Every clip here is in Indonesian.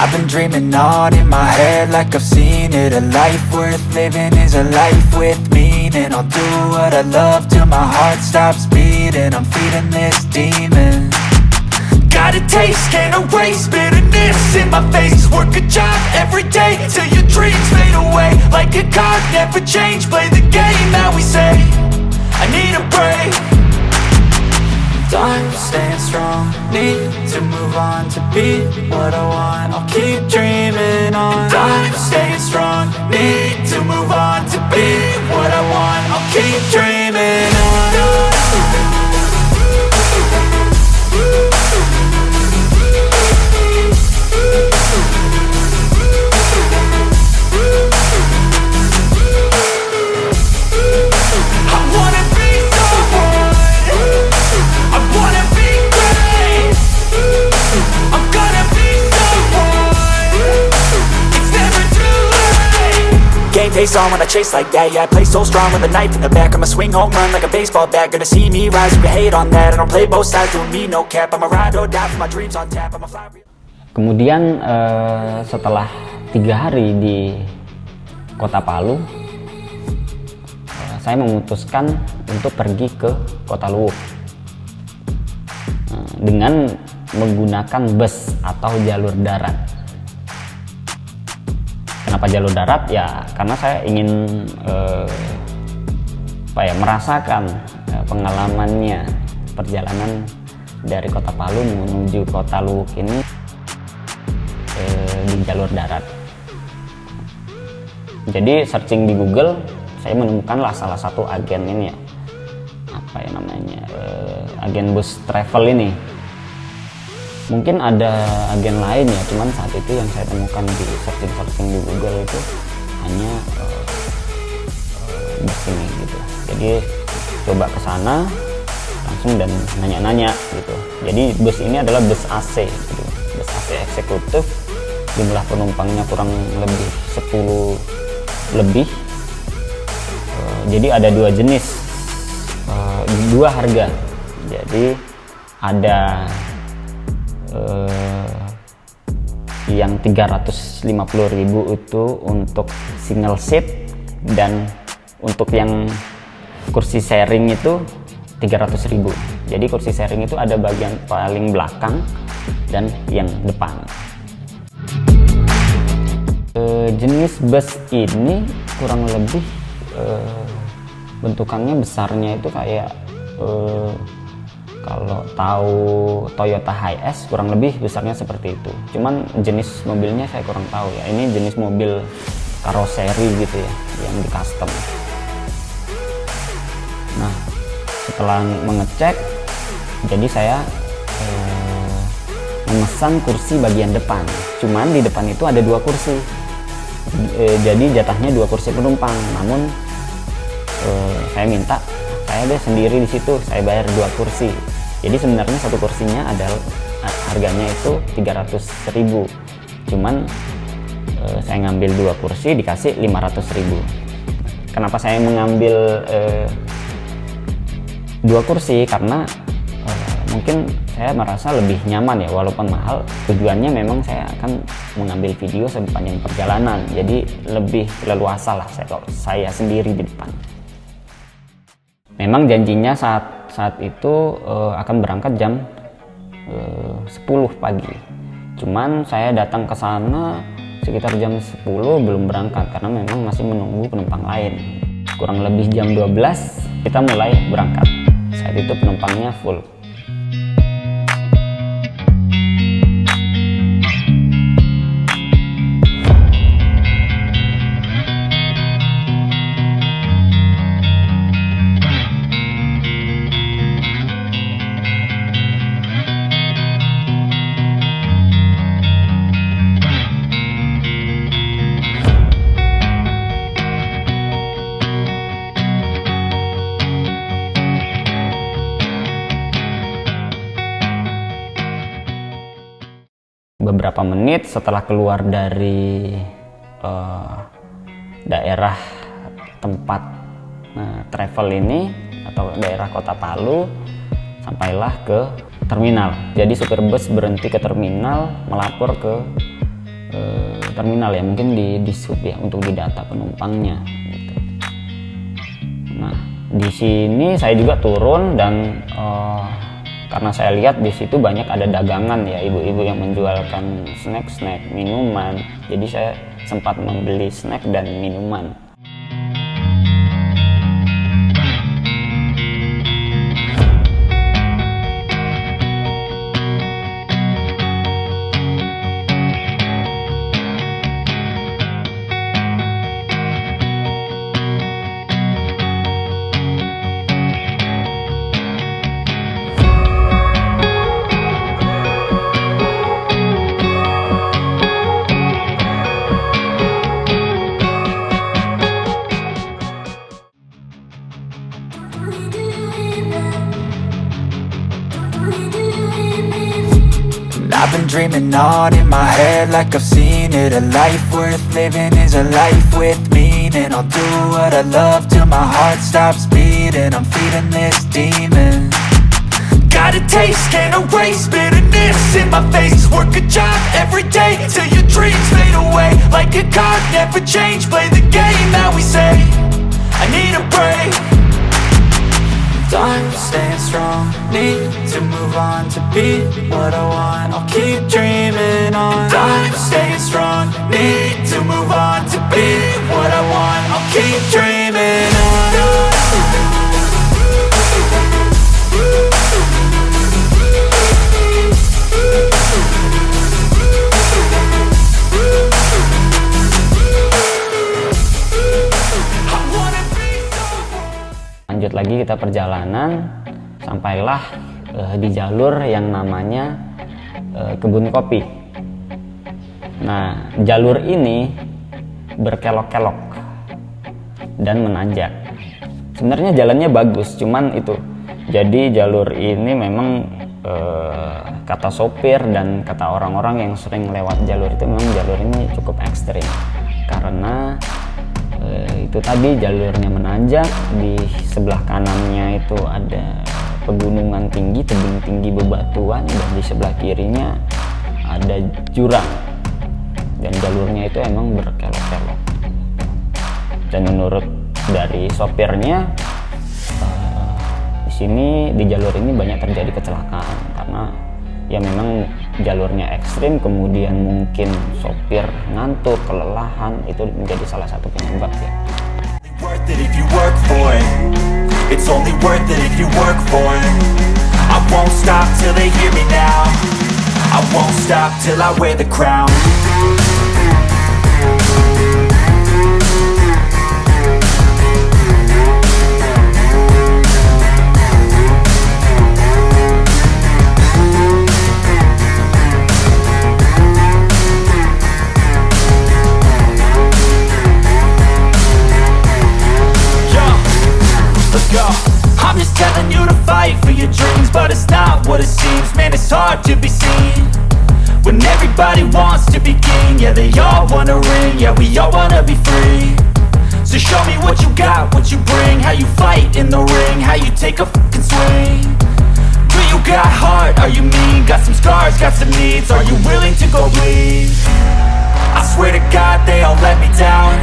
I've been dreaming on in my head like I've seen it. A life worth living is a life with meaning. I'll do what I love till my heart stops beating. I'm feeding this demon. Got a taste, can't erase bitterness in my face. Work a job every day till your dreams fade away. Like a card, never change, play the game that we say. I need a break. Time staying strong, need to move on to be what I want. I'll keep dreaming on. Time staying strong, need to move on to be what I want. I'll keep dreaming on. Face on when I chase like that. Yeah, I play so strong with a knife in the back. I'ma swing home run like a baseball bat. Gonna see me rise, you can hate on that. I don't play both sides, doing me no cap. I'ma ride or die for my dreams on tap. I'ma fly. Kemudian setelah 3 hari di Kota Palu, saya memutuskan untuk pergi ke Kota Luwuk dengan menggunakan bus atau jalur darat. Kenapa jalur darat? Ya karena saya ingin merasakan pengalamannya perjalanan dari Kota Palu menuju Kota Luwuk ini di jalur darat. Jadi searching di Google, saya menemukanlah salah satu agen ini ya, agen bus travel ini. Mungkin ada agen lain ya, cuman saat itu yang saya temukan di searching di Google itu hanya bus ini gitu. Jadi coba ke sana langsung dan nanya-nanya gitu. Jadi bus ini adalah bus AC gitu. Bus AC eksekutif, jumlah penumpangnya kurang lebih 10 lebih. Jadi ada 2 jenis, 2 harga. Jadi ada yang 350.000 itu untuk single seat, dan untuk yang kursi sharing itu 300.000. Jadi kursi sharing itu ada bagian paling belakang dan yang depan. Jenis bus ini kurang lebih bentukannya besarnya itu kayak kalau tahu Toyota Hiace kurang lebih besarnya seperti itu. Cuman jenis mobilnya saya kurang tahu ya. Ini jenis mobil karoseri gitu ya, yang di custom. Nah, setelah mengecek, jadi saya memesan kursi bagian depan. Cuman di depan itu ada 2 kursi. Jadi jatahnya 2 kursi penumpang. Namun saya minta saya deh sendiri di situ, saya bayar 2 kursi. Jadi sebenarnya satu kursinya adalah harganya itu 300.000. Cuman saya ngambil 2 kursi dikasih 500.000. Kenapa saya mengambil 2 kursi? Karena mungkin saya merasa lebih nyaman ya, walaupun mahal. Tujuannya memang saya akan mengambil video sepanjang perjalanan. Jadi lebih leluasa lah saya sendiri di depan. Memang janjinya saat itu akan berangkat jam 10 pagi. Cuman saya datang ke sana sekitar jam 10 belum berangkat karena memang masih menunggu penumpang lain. Kurang lebih jam 12 kita mulai berangkat. Saat itu penumpangnya full. Beberapa menit setelah keluar dari daerah tempat travel ini atau daerah Kota Palu, sampailah ke terminal. Jadi supir bus berhenti ke terminal melapor ke terminal ya, mungkin di sub ya untuk didata penumpangnya gitu. Nah di sini saya juga turun dan karena saya lihat di situ banyak ada dagangan ya, ibu-ibu yang menjualkan snack minuman, jadi saya sempat membeli snack dan minuman. I've been dreaming on in my head like I've seen it. A life worth living is a life with meaning. I'll do what I love till my heart stops beating. I'm feeding this demon. Got a taste, can't erase bitterness in my face. Work a job every day till your dreams fade away. Like a card, never change, play the game that we say. I need a break. I'm staying strong, need to move on to be what I want. I'll keep dreaming on. I'm staying strong, need to move on to be what I want. I'll keep dreaming on. Lanjut lagi kita perjalanan, sampailah di jalur yang namanya kebun kopi. Nah, jalur ini berkelok-kelok dan menanjak. Sebenarnya jalannya bagus, cuman itu. Jadi jalur ini memang kata sopir dan kata orang-orang yang sering lewat jalur itu, memang jalur ini cukup ekstrim. Karena itu tadi jalurnya menanjak, di sebelah kanannya itu ada pegunungan tinggi, tebing tinggi bebatuan, dan di sebelah kirinya ada jurang, dan jalurnya itu emang berkelok-kelok. Dan menurut dari sopirnya, di sini di jalur ini banyak terjadi kecelakaan karena ya memang jalurnya ekstrim, kemudian mungkin sopir ngantuk, kelelahan, itu menjadi salah satu penyebab ya. Worth it if you work for it. It's only worth it if you work for it. I won't stop till they hear me now. I won't stop till I wear the crown. I'm just telling you to fight for your dreams, but it's not what it seems. Man, it's hard to be seen when everybody wants to be king. Yeah, they all wanna ring, yeah, we all wanna be free. So show me what you got, what you bring, how you fight in the ring, how you take a fucking swing. Do you got heart, are you mean? Got some scars, got some needs, are you willing to go bleed? I swear to God they all let me down.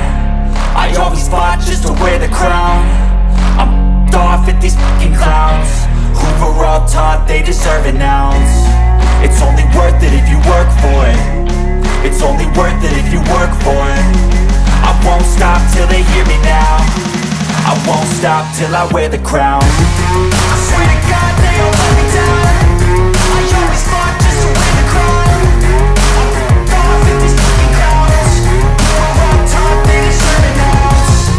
I always fought just to wear the crown. I'm off at these fucking clowns who were all taught they deserve an ounce. It's only worth it if you work for it. It's only worth it if you work for it. I won't stop till they hear me now. I won't stop till I wear the crown. I swear to God they all let me down. I always fought just to wear the crown. I'm off at these fucking clowns who were all taught they deserve an ounce.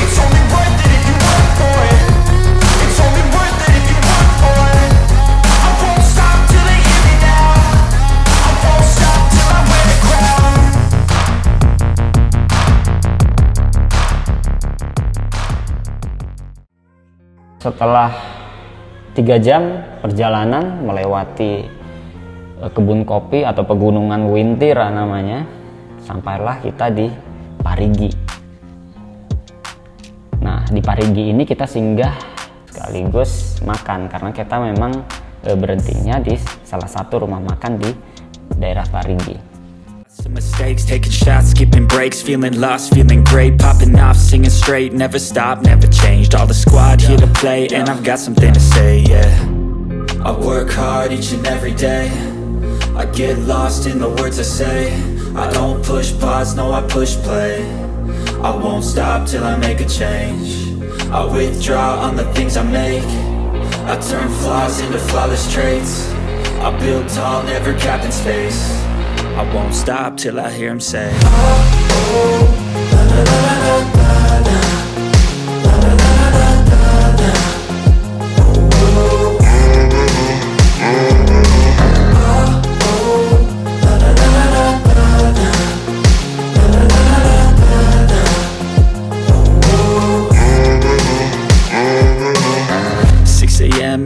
It's only worth it if you work for it. It's only worth it if you work for it. I won't stop till they hear me now. I won't stop till I wear the crown. Setelah 3 jam perjalanan melewati kebun kopi atau pegunungan Wintira namanya, sampailah kita di Parigi. Nah, di Parigi ini kita singgah sekaligus makan karena kita memang berhentinya di salah satu rumah makan di daerah Parigi. Mistakes, taking shots, skipping breaks, feeling lost, feeling great, popping off, singing straight, never stopped, never changed. All the squad here to play, and I've got something to say, yeah. I work hard each and every day, I get lost in the words I say. I don't push pause, no, I push play. I won't stop till I make a change. I withdraw on the things I make. I turn flaws into flawless traits. I build tall, never capped in space. I won't stop till I hear him say,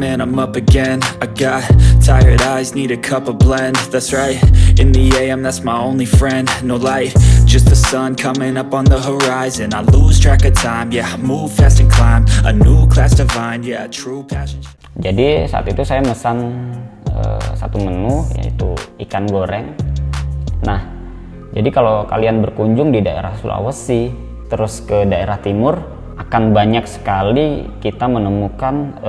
and I'm up again. I got tired eyes, need a cup of blend. That's right, in the AM, that's my only friend. No light, just the sun coming up on the horizon. I lose track of time, yeah, I move fast and climb a new class divine, yeah, true passion. Jadi saat itu saya mesan satu menu, yaitu ikan goreng. Nah, jadi kalau kalian berkunjung di daerah Sulawesi, terus ke daerah timur, akan banyak sekali kita menemukan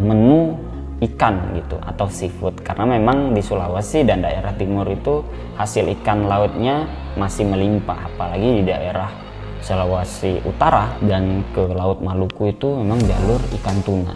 menu ikan gitu atau seafood, karena memang di Sulawesi dan daerah timur itu hasil ikan lautnya masih melimpah, apalagi di daerah Sulawesi Utara dan ke Laut Maluku itu memang jalur ikan tuna.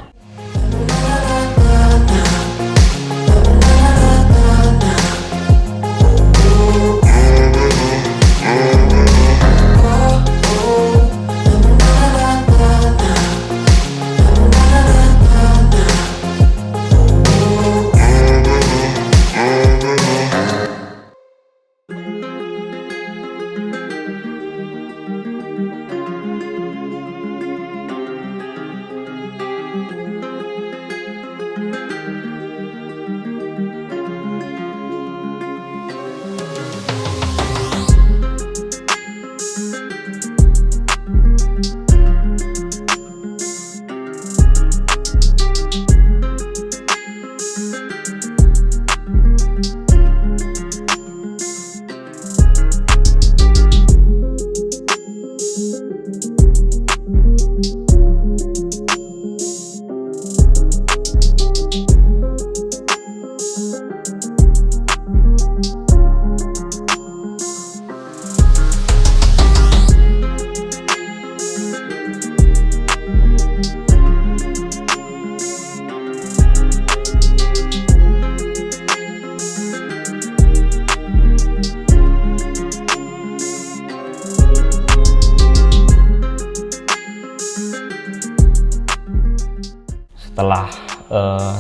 Setelah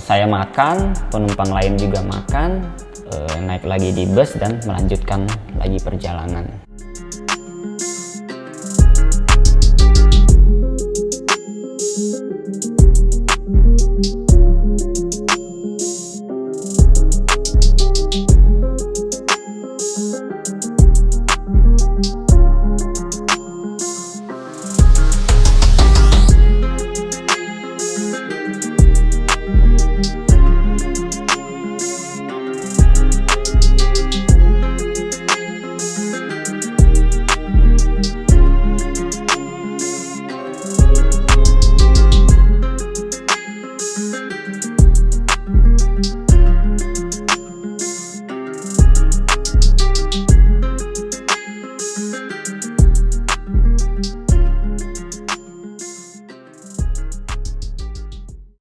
saya makan, penumpang lain juga makan, naik lagi di bus dan melanjutkan lagi perjalanan.